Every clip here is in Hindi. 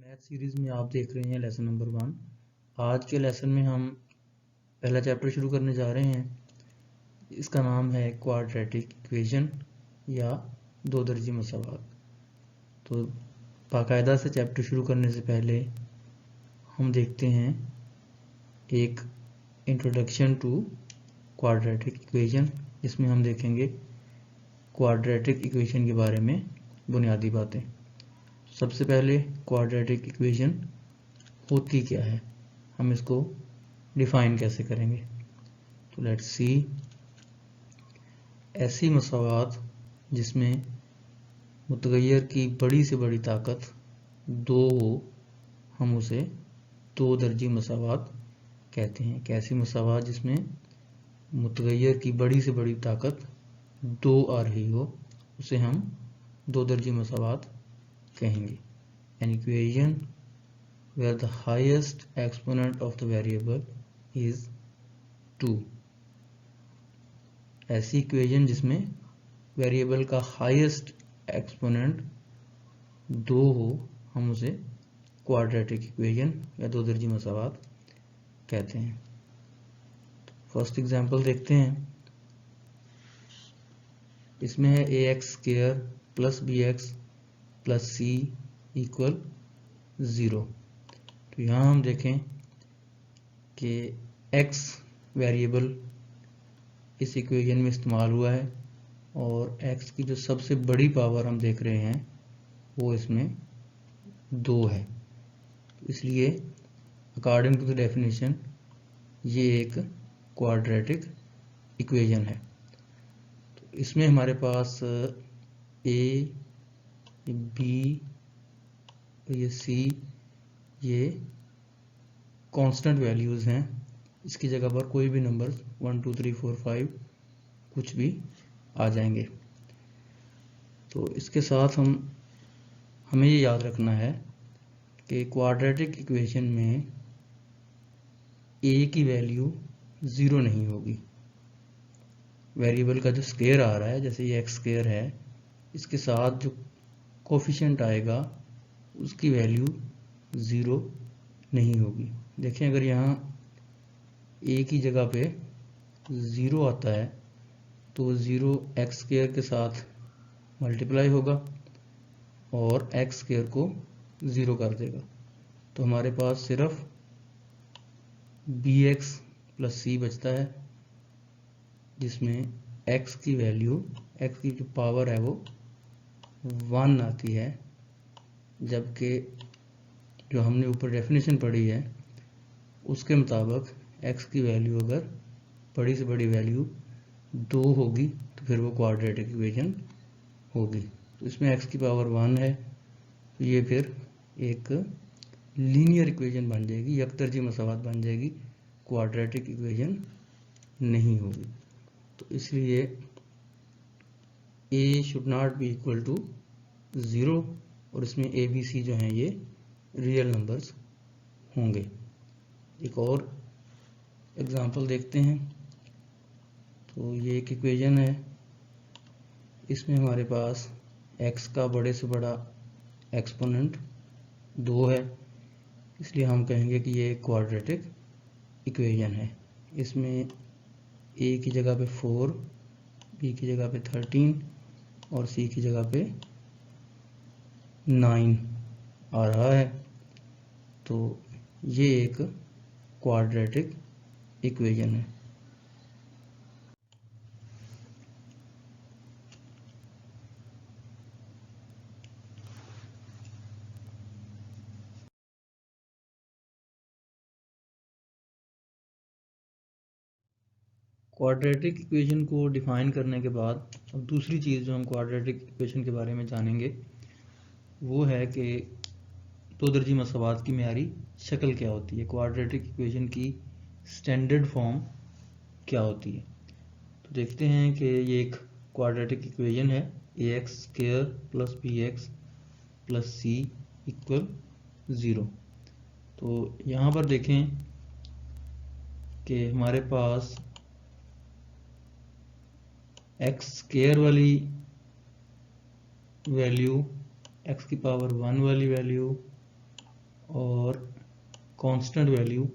मैथ सीरीज में आप देख रहे हैं लेसन नंबर 1। आज के लेसन में हम पहला चैप्टर शुरू करने जा रहे हैं। इसका नाम है क्वाड्रेटिक इक्वेशन या दो दर्जी मसावात। तो बाकायदा से चैप्टर शुरू करने से पहले हम देखते हैं एक इंट्रोडक्शन टू क्वाड्रेटिक इक्वेशन, जिसमें हम देखेंगे क्वाड्रेटिक इक्वेशन के बारे में बुनियादी बातें। सबसे पहले क्वाड्रेटिक इक्वेशन होती क्या है, हम इसको डिफाइन कैसे करेंगे। तो लेट्स सी, ऐसी मसावात जिसमें मुतगय्यर की बड़ी से बड़ी ताकत 2 हो, हम उसे दो दर्जी मसावात कहते हैं। कैसी मसावात जिसमें मुतगय्यर की बड़ी से बड़ी ताकत 2 आ रही हो, उसे हम दो दर्जी मसावात कहेंगे। An equation where the highest exponent of the variable is 2। ऐसी इक्वेशन जिसमें वेरिएबल का हाईएस्ट एक्सपोनेंट 2 हो, हम उसे क्वाड्रेटिक इक्वेशन या दो दर्जी मसावात कहते हैं। फर्स्ट एग्जांपल देखते हैं। इसमें है ax² plus bx plus c equal 0। तो यहाँ हम देखें कि x वेरिएबल इस इक्वेशन में इस्तेमाल हुआ है और x की जो सबसे बड़ी पावर हम देख रहे हैं वो इसमें 2 है। इसलिए अकॉर्डिंग टू द डेफिनेशन ये एक क्वाड्रेटिक इक्वेशन है। तो इसमें हमारे पास a, b, ये c, ये कांस्टेंट वैल्यूज़ हैं। इसकी जगह पर कोई भी नंबर 1 2 3 4 5 कुछ भी आ जाएंगे। तो इसके साथ हमें ये याद रखना है कि क्वाड्रेटिक इक्वेशन में a की वैल्यू 0 नहीं होगी। वेरिएबल का जो स्क्वायर आ रहा है, जैसे ये x² है, इसके साथ जो कोफिशिएंट आएगा उसकी वैल्यू 0 नहीं होगी। देखें, अगर यहाँ a की जगह पे 0 आता है तो 0 x² के साथ मल्टीप्लाई होगा और x² को 0 कर देगा। तो हमारे पास सिर्फ bx प्लस c बचता है, जिसमें x की वैल्यू, x की जो पावर है वो 1 आती है, जबकि जो हमने ऊपर डेफिनेशन पढ़ी है उसके मुताबिक x की वैल्यू अगर बड़ी से बड़ी वैल्यू 2 होगी तो फिर वो क्वाड्रेटिक इक्वेशन होगी। तो इसमें x की पावर 1 है, तो ये फिर एक लीनियर इक्वेशन बन जाएगी, यकदर्जी मसावात बन जाएगी, क्वाड्रेटिक इक्वेशन नहीं होगी। तो इसलिए a should not be equal to 0 और इसमें a b c जो हैं ये रियल नंबर्स होंगे। एक और एग्जांपल देखते हैं। तो ये एक इक्वेशन है, इसमें हमारे पास x का बड़े से बड़ा एक्सपोनेंट 2 है, इसलिए हम कहेंगे कि ये क्वाड्रेटिक इक्वेशन है। इसमें a की जगह पे 4, b की जगह पे 13 और c की जगह पे 9 आ रहा है। तो ये एक क्वाड्रेटिक इक्वेशन है। क्वाड्रेटिक इक्वेशन को डिफाइन करने के बाद अब दूसरी चीज़ जो हम क्वाड्रेटिक इक्वेशन के बारे में जानेंगे वो है कि दो दर्जी मसावात की मेयारी शक्ल क्या होती है, क्वाड्रेटिक इक्वेशन की स्टैंडर्ड फॉर्म क्या होती है। तो देखते हैं कि ये एक क्वाड्रेटिक इक्वेशन है, ax² plus bx plus c equal 0। तो यहाँ पर देखें कि हमारे पास x² वाली वैल्यू, x की पावर 1 वाली वैल्यू और कांस्टेंट वैल्यू,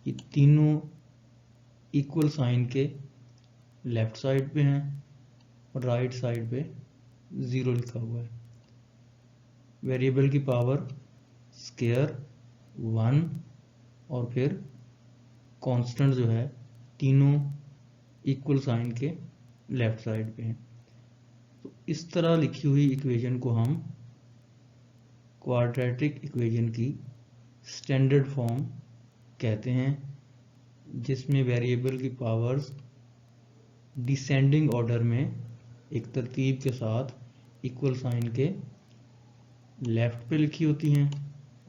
ये तीनों इक्वल साइन के लेफ्ट साइड पे हैं और राइट साइड पे 0 लिखा हुआ है। वेरिएबल की पावर स्क्वायर 1 और फिर कांस्टेंट जो है तीनों इक्वल साइन के लेफ्ट साइड पे हैं। तो इस तरह लिखी हुई इक्वेशन को हम क्वाड्रेटिक इक्वेशन की स्टैंडर्ड फॉर्म कहते हैं, जिसमें वेरिएबल की पावर्स डिसेंडिंग ऑर्डर में एक तरतीब के साथ इक्वल साइन के लेफ्ट पे लिखी होती हैं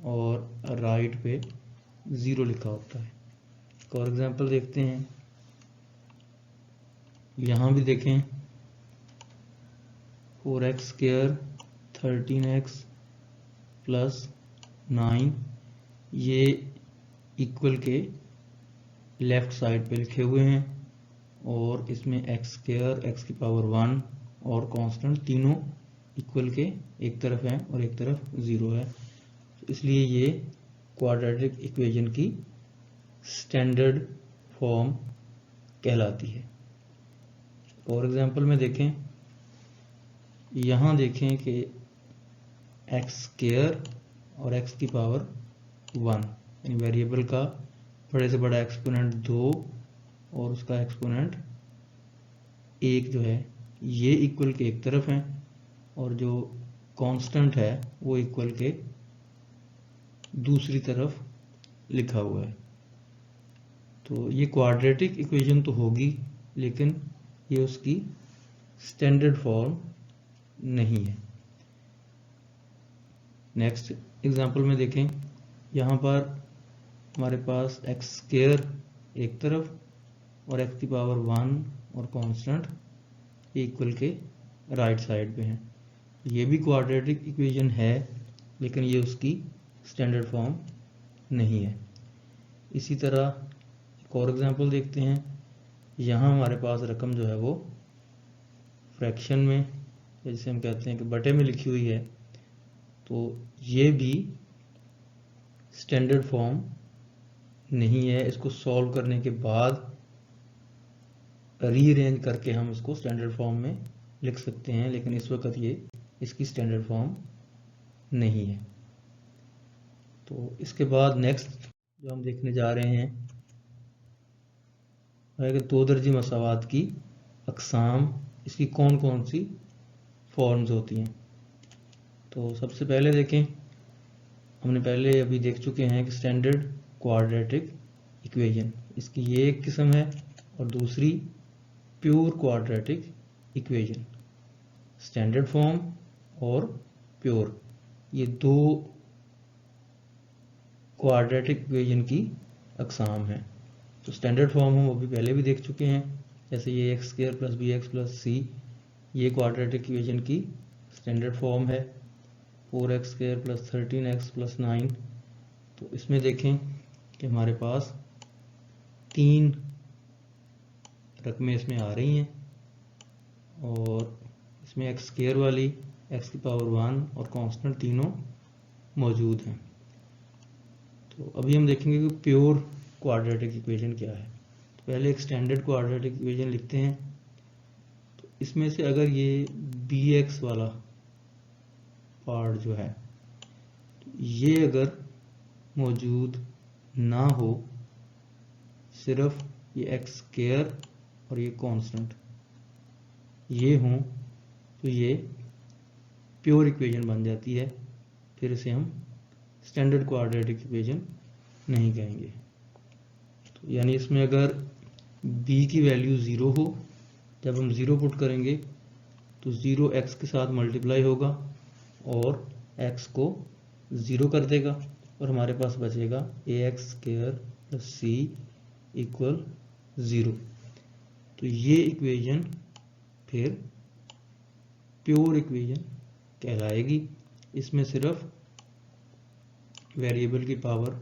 और राइट पे 0 लिखा होता है। एक और एग्जांपल देखते हैं। यहाँ भी देखें 4x स्क्वायर 13x प्लस 9 ये इक्वल के लेफ्ट साइड पे लिखे हुए हैं और इसमें x स्क्वायर, x की पावर 1 और कांस्टेंट तीनों इक्वल के एक तरफ हैं और एक तरफ 0 है। तो इसलिए ये क्वाड्रेटिक इक्वेशन की स्टैंडर्ड फॉर्म कहलाती है। फॉर एग्जांपल में देखें, यहाँ देखें कि एक्स स्क्वायर और एक्स की पावर 1 यानी वेरिएबल का बड़े से बड़ा एक्सपोनेंट 2 और उसका एक्सपोनेंट 1 जो है ये इक्वल के एक तरफ हैं और जो कांस्टेंट है वो इक्वल के दूसरी तरफ लिखा हुआ है। तो ये क्वाड्रेटिक इक्वेशन तो होगी, लेकिन ये उसकी स्टैंडर्ड फॉर्म नहीं है। नेक्स्ट एग्जांपल में देखें, यहाँ पर हमारे पास एक्स स्क्वायर एक तरफ और एक्स की पावर 1 और कांस्टेंट इक्वल के राइट साइड पे हैं। ये भी क्वाड्रेटिक इक्वेशन है, लेकिन ये उसकी स्टैंडर्ड फॉर्म नहीं है। इसी तरह एक और एग्जांपल देखते हैं। यहाँ हमारे पास रकम जो है वो फ्रैक्शन में, जैसे हम कहते हैं कि बटे में लिखी हुई है, तो ये भी स्टैंडर्ड फॉर्म नहीं है। इसको सॉल्व करने के बाद रीअरेंज करके हम इसको स्टैंडर्ड फॉर्म में लिख सकते हैं, लेकिन इस वक्त ये इसकी स्टैंडर्ड फॉर्म नहीं है। तो इसके बाद नेक्स्ट जो हम देखने जा रहे हैं वह है कि दो दर्जी मसावात की अक़साम, इसकी कौन कौन सी फॉर्म्स होती हैं। तो सबसे पहले देखें, हमने पहले अभी देख चुके हैं कि स्टैंडर्ड क्वाड्रेटिक इक्वेशन, इसकी ये एक किस्म है और दूसरी pure quadratic equation. Standard form और प्योर, ये दो क्वाड्रेटिक इक्वेशन की अक़साम है। तो स्टैंडर्ड फॉर्म हम अभी पहले भी देख चुके हैं, जैसे ये x square plus b x plus c, ये क्वाड्रेटिक इक्वेशन की स्टैंडर्ड फॉर्म है। 4x square plus 13x plus 9, तो इसमें देखें कि हमारे पास 3 रकमें इसमें आ रही हैं और इसमें एक्स स्क्वायर वाली, एक्स की पावर 1 और कांस्टेंट तीनों मौजूद हैं। तो अभी हम देखेंगे कि प्योर क्वाड्रेटिक इक्वेशन क्या है। तो पहले एक स्टैंडर्ड क्वाड्रेटिक इक्वेशन लिखते हैं। तो इसमें से अगर ये bx वाला पार्ट जो है, तो ये अगर मौजूद ना हो, सिर्फ ये एक्स स्क्वायर और ये कांस्टेंट ये हों, तो ये प्योर इक्वेशन बन जाती है। फिर इसे हम स्टैंडर्ड क्वाड्रेटिक इक्वेशन नहीं कहेंगे। तो यानी इसमें अगर b की वैल्यू 0 हो, जब हम 0 पुट करेंगे तो 0 x के साथ मल्टीप्लाई होगा और x को 0 कर देगा और हमारे पास बचेगा ax square plus c equal 0। तो ये इक्वेशन फिर प्योर इक्वेशन कहलाएगी। इसमें सिर्फ वेरिएबल की पावर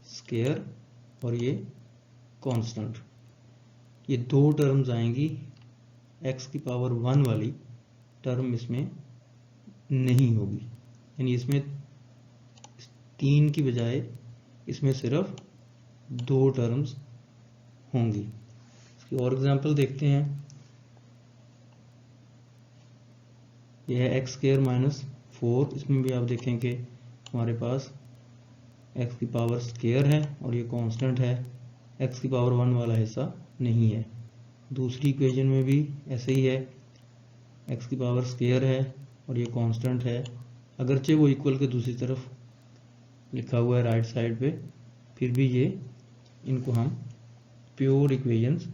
स्क्वायर और ये कांस्टेंट, ये दो टर्म्स आएंगी। x की पावर 1 वाली टर्म इसमें नहीं होगी, यानी इसमें 3 की बजाय इसमें सिर्फ 2 टर्म्स होंगी। इसकी और एग्जांपल देखते हैं। यह है एक्स स्क्वायर माइनस 4। इसमें भी आप देखेंगे हमारे पास एक्स की पावर स्क्वायर है और ये कांस्टेंट है, एक्स की पावर 1 वाला हिस्सा नहीं है। दूसरी इक्वेशन में भी ऐसे ही है, एक्स की पावर स्क्वायर है और ये कांस्टेंट है, अगरचे वो इक्वल के दूसरी तरफ लिखा हुआ है राइट साइड पे, फिर भी ये इनको हम प्योर इक्वेशंस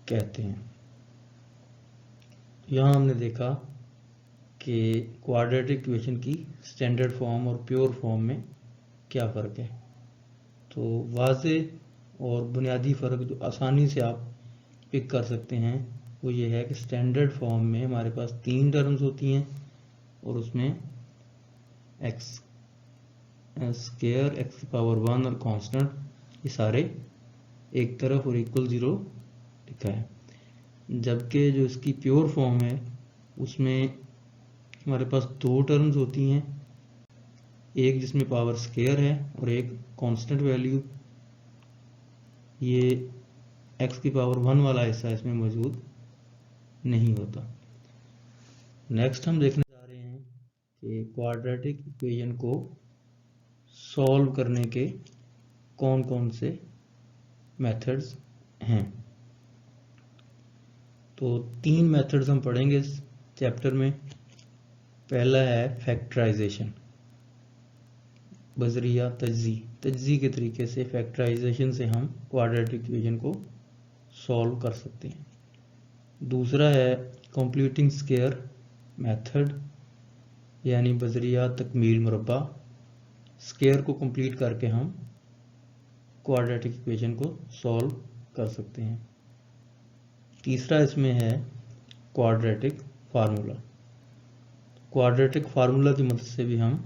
कहते हैं। यहाँ हमने देखा कि क्वाड्रेटिक इक्वेशन की स्टैंडर्ड फॉर्म और प्योर फॉर्म में क्या फ़र्क है। तो वाज़ेह और बुनियादी फ़र्क जो आसानी से आप पिक कर सकते हैं वो ये है कि स्टैंडर्ड फॉर्म में हमारे पास 3 टर्म्स होती हैं और उसमें एक्स स्क्वायर, एक्स की पावर 1 और कांस्टेंट, ये सारे एक तरफ और इक्वल 0 लिखा है। जबकि जो इसकी प्योर फॉर्म है उसमें हमारे पास 2 टर्म्स होती हैं, एक जिसमें पावर स्क्वायर है और एक कांस्टेंट वैल्यू। ये एक्स की पावर 1 वाला हिस्सा इसमें मौजूद नहीं होता। नेक्स्ट हम देखने जा रहे हैं कि क्वाड्रेटिक इक्वेशन को सॉल्व करने के कौन कौन से मेथड्स हैं। तो 3 मेथड्स हम पढ़ेंगे इस चैप्टर में। पहला है फैक्टराइजेशन, बजरिया तज्जी के तरीके से फैक्टराइजेशन से हम क्वाड्रेटिक इक्वेशन को सॉल्व कर सकते हैं। दूसरा है कंप्लीटिंग स्क्वायर मेथड, यानी बजरिया तकमील मुरब्बा, स्क्वायर को कंप्लीट करके हम क्वाड्रेटिक इक्वेशन को सॉल्व कर सकते हैं। तीसरा इसमें है क्वाड्रेटिक फार्मूला। क्वाड्रेटिक फार्मूला की मदद से भी हम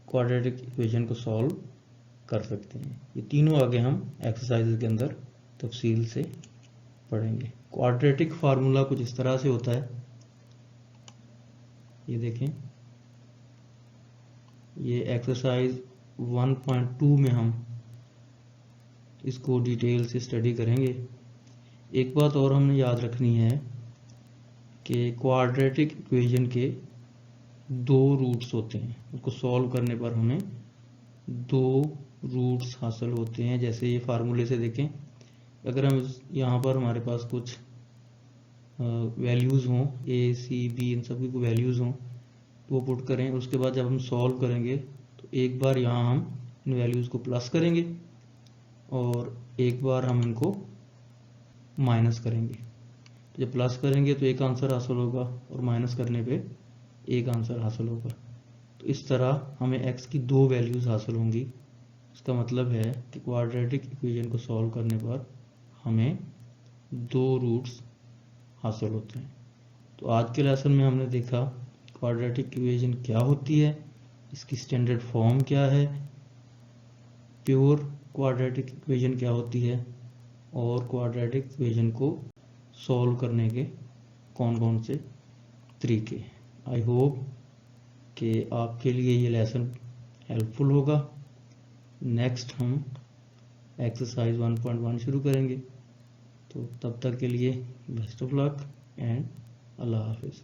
क्वाड्रेटिक इक्वेशन को सॉल्व कर सकते हैं। ये तीनों आगे हम एक्सरसाइज के अंदर तफसील से पढ़ेंगे। क्वाड्रेटिक फार्मूला कुछ इस तरह से होता है, ये देखें, ये एक्सरसाइज 1.2 में हम इसको डिटेल से स्टडी करेंगे। एक बात और हमने याद रखनी है कि क्वाड्रेटिक इक्वेशन के 2 रूट्स होते हैं, उसको सॉल्व करने पर हमें 2 रूट्स हासिल होते हैं। जैसे ये फार्मूले से देखें, अगर हम यहाँ पर हमारे पास कुछ वैल्यूज़ हों, ए सी बी, इन सभी को वैल्यूज़ हों, तो वो पुट करें। उसके बाद जब हम सॉल्व करेंगे तो एक बार यहाँ हम इन वैल्यूज़ को प्लस करेंगे और एक बार हम इनको माइनस करेंगे। तो जब प्लस करेंगे तो एक आंसर हासिल होगा और माइनस करने पे एक आंसर हासिल होगा। तो इस तरह हमें x की 2 वैल्यूज़ हासिल होंगी। इसका मतलब है कि क्वाड्रेटिक इक्वेशन को सॉल्व करने पर हमें 2 रूट्स हासिल होते हैं। तो आज के लेसन में हमने देखा क्वाड्रेटिक इक्वेशन क्या होती है, इसकी स्टैंडर्ड फॉर्म क्या है, प्योर क्वाड्रेटिक इक्वेशन क्या होती है और क्वाड्रेटिक इक्वेशन को सॉल्व करने के कौन कौन से तरीके। आई होप कि आपके लिए ये लेसन हेल्पफुल होगा। नेक्स्ट हम एक्सरसाइज 1.1 शुरू करेंगे। तो तब तक के लिए बेस्ट ऑफ लक एंड अल्लाह हाफिज़।